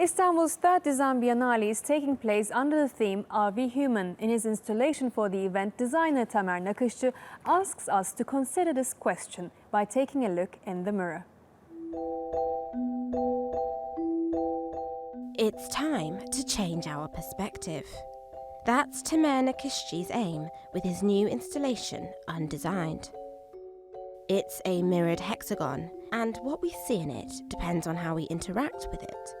Istanbul's third Design Biennale is taking place under the theme Are We Human? In his installation for the event, designer Tamer Nakisci asks us to consider this question by taking a look in the mirror. It's time to change our perspective. That's Tamer Nakisci's aim with his new installation, Undesigned. It's a mirrored hexagon, and what we see in it depends on how we interact with it.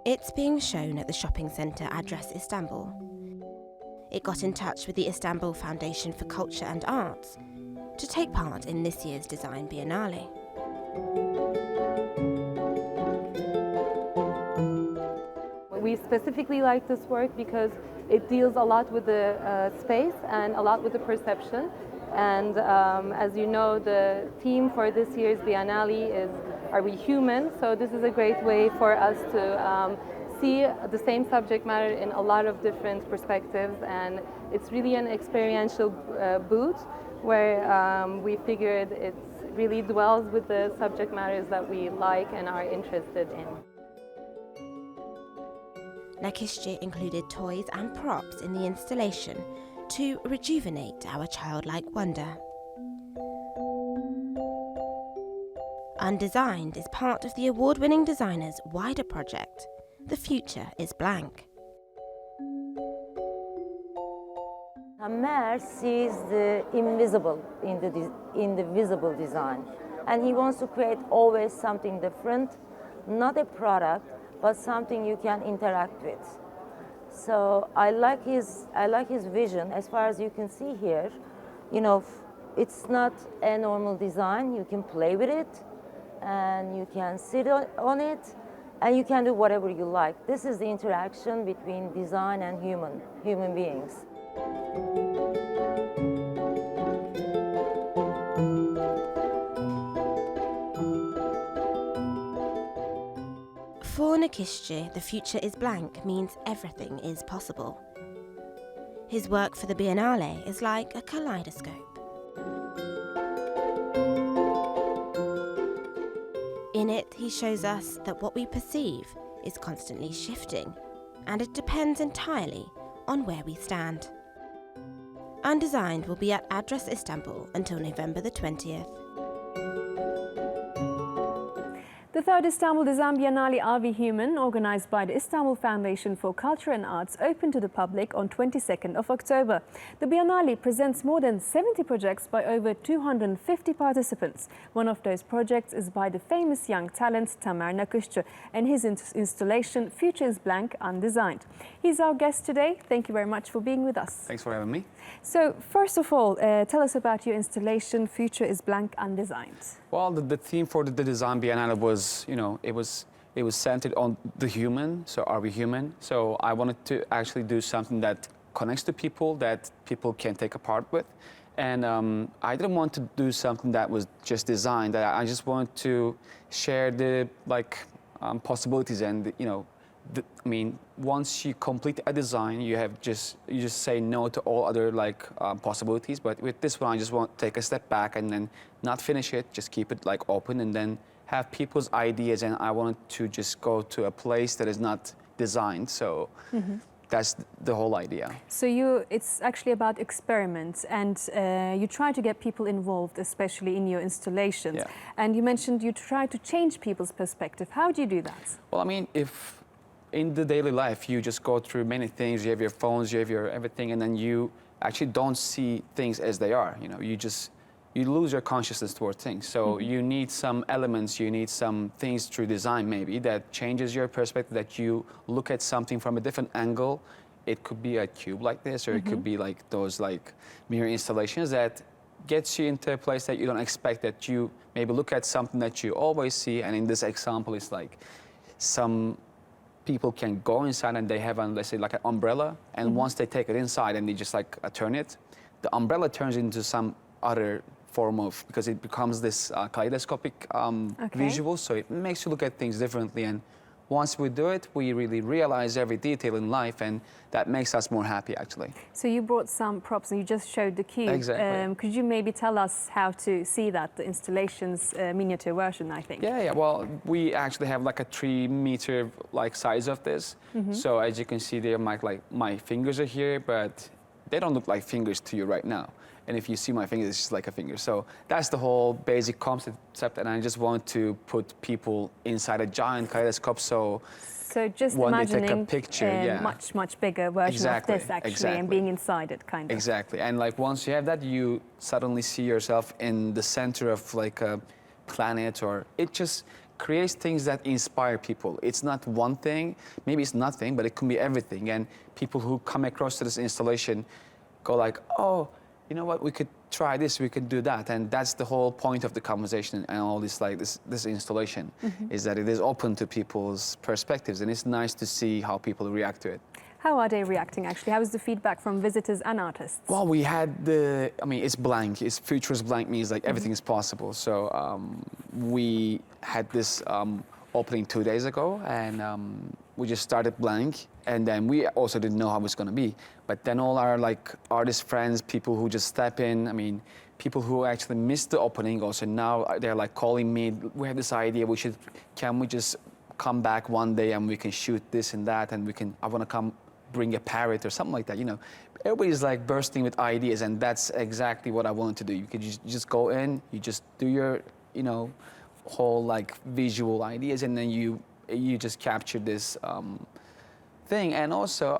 It's being shown at the shopping centre address Istanbul. It got in touch with the Istanbul Foundation for Culture and Arts to take part in this year's Design Biennale. We specifically like this work because it deals a lot with the space and a lot with the perception. And as you know, the theme for this year's Biennale is Are We Human? So this is a great way for us to see the same subject matter in a lot of different perspectives, and it's really an experiential booth where we figured it really dwells with the subject matters that we like and are interested in. Nakisci included toys and props in the installation to rejuvenate our childlike wonder. Undesigned is part of the award-winning designer's wider project, The Future is Blank. Tamer sees the invisible in the visible design, and he wants to create always something different, not a product, but something you can interact with. So I like his vision. As far as you can see here, you know, it's not a normal design. You can play with it, and you can sit on it, and you can do whatever you like. This is the interaction between design and human beings. For Nakisci, The Future is Blank means everything is possible. His work for the Biennale is like a kaleidoscope. In it, he shows us that what we perceive is constantly shifting, and it depends entirely on where we stand. Undesigned will be at Address Istanbul until November the 20th. The third Istanbul Design Biennale Are We Human, organised by the Istanbul Foundation for Culture and Arts, opened to the public on 22nd of October. The Biennale presents more than 70 projects by over 250 participants. One of those projects is by the famous young talent Tamer Nakisci and his installation Future is Blank, Undesigned. He's our guest today. Thank you very much for being with us. Thanks for having me. So, first of all, tell us about your installation Future is Blank, Undesigned. Well, the theme for the Design Biennale was, you know, it was centered on the human. So, are we human? So, I wanted to actually do something that connects to people, that people can take a part with. And I didn't want to do something that was just designed. I just wanted to share the possibilities and I mean, once you complete a design, you just say no to all other possibilities. But with this one, I just want to take a step back and then not finish it, just keep it open, and then have people's ideas. And I wanted to just go to a place that is not designed. So that's the whole idea. So it's actually about experiments, and you try to get people involved, especially in your installations. Yeah. And you mentioned you try to change people's perspective. How do you do that? Well, I mean, if in the daily life, you just go through many things. You have your phones, you have your everything, and then you actually don't see things as they are. You know, you lose your consciousness toward things. So you need some elements, you need some things through design maybe that changes your perspective, that you look at something from a different angle. It could be a cube like this, or it could be like those mirror installations that gets you into a place that you don't expect, that you maybe look at something that you always see. And in this example, it's like some people can go inside and they have, let's say, like an umbrella, and once they take it inside and they just turn it, the umbrella turns into some other form of, because it becomes this kaleidoscopic visual, so it makes you look at things differently. And once we do it, we really realize every detail in life, and that makes us more happy, actually. So you brought some props and you just showed the cube. Exactly. Could you maybe tell us how to see that, the installation's miniature version, I think? Yeah. Well, we actually have like a 3-meter like size of this. So as you can see there, my fingers are here, but they don't look like fingers to you right now. And if you see my fingers, it's just like a finger. So that's the whole basic concept, and I just want to put people inside a giant kaleidoscope. So just when imagining they take a picture, a much bigger version of this actually, and being inside it, kind of. Exactly. And like once you have that, you suddenly see yourself in the center of like a planet, or it just creates things that inspire people. It's not one thing, maybe it's nothing, but it can be everything. And people who come across to this installation go like, oh, you know what, we could try this, we could do that. And that's the whole point of the conversation and all this, like this installation, is that it is open to people's perspectives, and it's nice to see how people react to it. How are they reacting, actually? How is the feedback from visitors and artists? Well, we had it's blank. It's futurist blank means like everything is possible. So we had this opening 2 days ago, and we just started blank, and then we also didn't know how it was going to be. But then all our like artist friends, people who just step in, I mean, people who actually missed the opening also now they're like calling me, we have this idea, can we just come back one day and we can shoot this and that, and I want to come bring a parrot or something like that, you know. Everybody's like bursting with ideas, and that's exactly what I wanted to do. You could just go in, you just do your, you know, whole like visual ideas, and then you just capture this thing. And also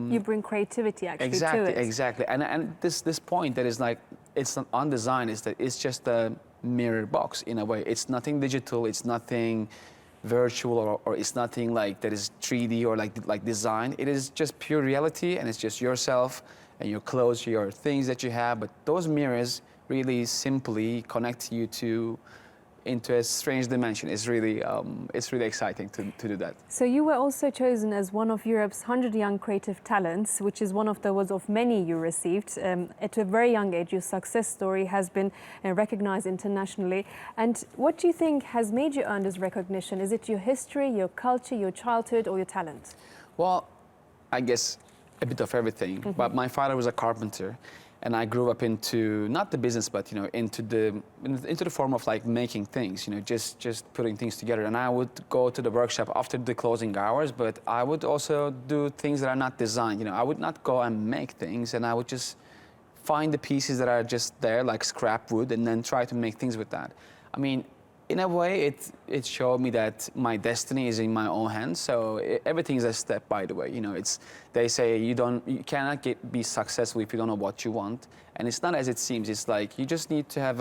you bring creativity actually exactly, to it. Exactly. And this point that is like, it's not on design, is that it's just a mirror box in a way. It's nothing digital, it's nothing virtual, or it's nothing like that is 3D or like design. It is just pure reality, and it's just yourself and your clothes, your things that you have. But those mirrors really simply connect you into a strange dimension. It's really exciting to do that. So you were also chosen as one of Europe's 100 Young Creative Talents, which is one of the awards of many you received. At a very young age, your success story has been recognized internationally. And what do you think has made you earn this recognition? Is it your history, your culture, your childhood, or your talent? Well, I guess a bit of everything. But my father was a carpenter, and I grew up into not the business, but you know, into the form of like making things, you know, just putting things together. And I would go to the workshop after the closing hours, but I would also do things that are not designed. You know, I would not go and make things, and I would just find the pieces that are just there, like scrap wood, and then try to make things with that. I mean, in a way, it showed me that my destiny is in my own hands. So everything is a step, by the way. You know, they say you cannot be successful if you don't know what you want, and it's not as it seems. It's like you just need to have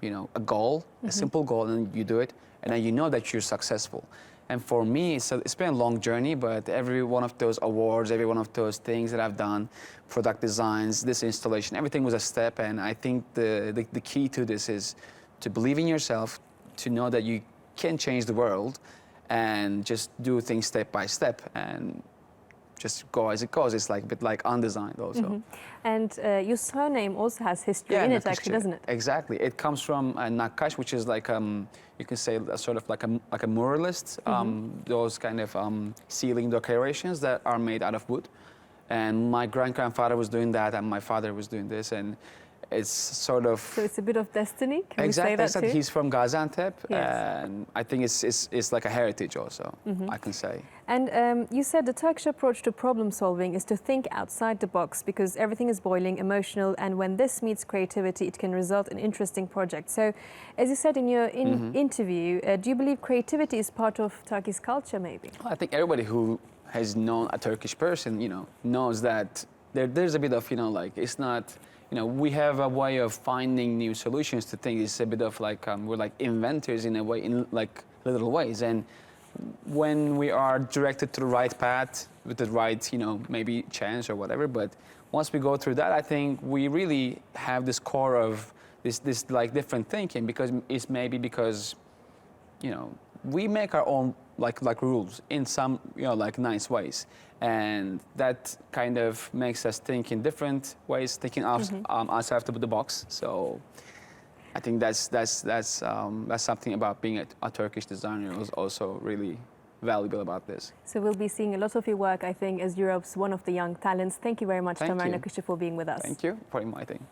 you know, a goal, a simple goal, and you do it, and then you know that you're successful. And for me, it's been a long journey, but every one of those awards, every one of those things that I've done, product designs, this installation, everything was a step. And I think the key to this is to believe in yourself, to know that you can change the world, and just do things step by step and just go as it goes. It's like a bit like undesigned also. And your surname also has history in it, actually, doesn't it? Exactly. It comes from Nakisci, which is like you can say a sort of like a muralist. Those kind of ceiling decorations that are made out of wood. And my grandfather was doing that, and my father was doing this, and it's sort of... So it's a bit of destiny, can we say that Exactly. too? He's from Gaziantep, Yes. and I think it's like a heritage also, I can say. And you said the Turkish approach to problem solving is to think outside the box, because everything is boiling, emotional, and when this meets creativity, it can result in interesting projects. So, as you said in your interview, do you believe creativity is part of Turkish culture, maybe? Well, I think everybody who has known a Turkish person, you know, knows that there's a bit of, you know, like, it's not... You know, we have a way of finding new solutions to things. It's a bit of like, we're like inventors in a way, in like little ways. And when we are directed to the right path, with the right, you know, maybe chance or whatever, but once we go through that, I think we really have this core of this like different thinking, because it's maybe because, you know, we make our own like rules in some, you know, like nice ways, and that kind of makes us think in different ways, thinking outside of the box. So I think that's something about being a Turkish designer was also really valuable about this. So we'll be seeing a lot of your work, I think, as Europe's one of the young talents. Thank you very much, Thank Tamer you. Nakisci, for being with us. Thank you for inviting.